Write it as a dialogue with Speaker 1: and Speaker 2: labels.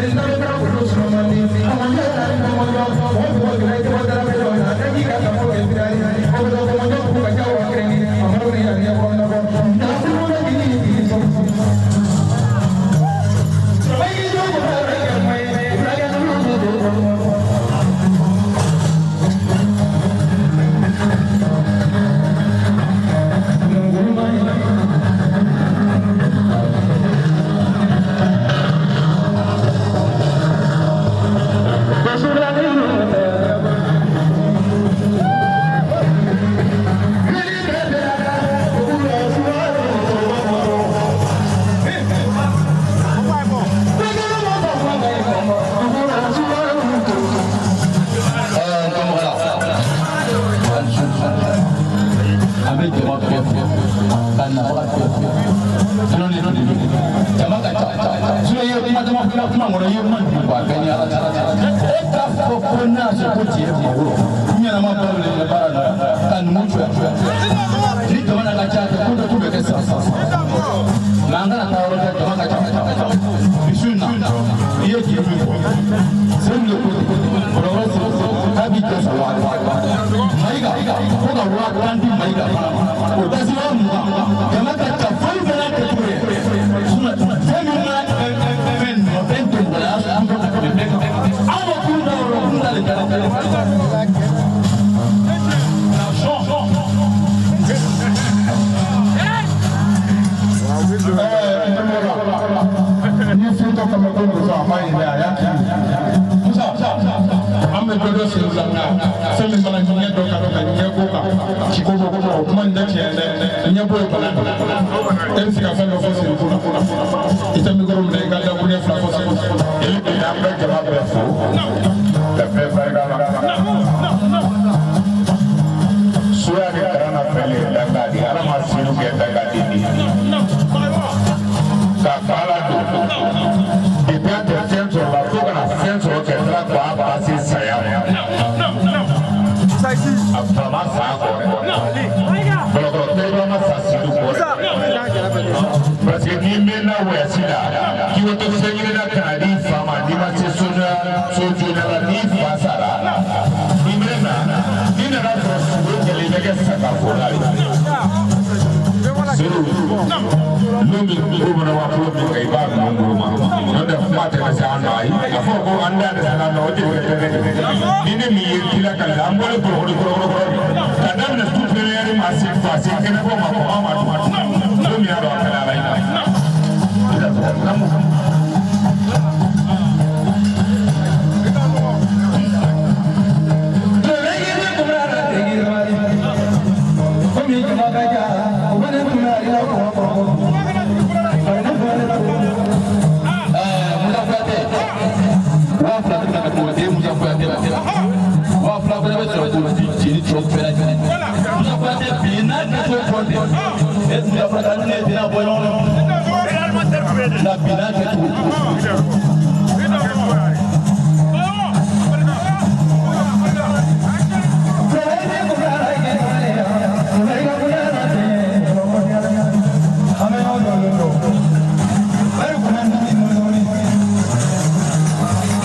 Speaker 1: Pero kuma ngoro yema ba kanya eta fokona se kuti ngoro nyana mabale le barana kan mucho ni kama na chata kundo tubeke sasa mangana tawro kama kacha bishuna iye kitu sendo progress habita sawa maiga koga wa kandi maiga utasi wa mga kama kacha fulve na kure suna semi na men mopento bala ambo na kubeka awo kunda ro kunda le kala ni fito kama kondo za mai na yake musa ame dodo sezanga semi bana nye doka nye boka chikobo ko kuma ndake nye boy bana MC ka fanga fosi kuna itami goro mne ga da kunya fla fosi ele be ya ba jama ba fo la fe farga suya ke karana pele daga di ala masinu ke daga di ka fala do depende centro la fuga na centro ke tra kwa ba si saya afama sa ko bolo te ba ma sa si du ko parce que ni mena we sida ki woto sengire na kanadi fama ni ma se sona so jona la ni fasara ni mena ni na ra so ke le ke sa ka ko la Lumi gubernur wakil berkai bang rumah. Nada mata kesan mai. Apa ko anda kesana lagi? Ini miyir kira kalau boleh pro. Kadang nastu player masih fasih. Kenapa mau amat? Lumi ada apa lain? Tidak kamu. La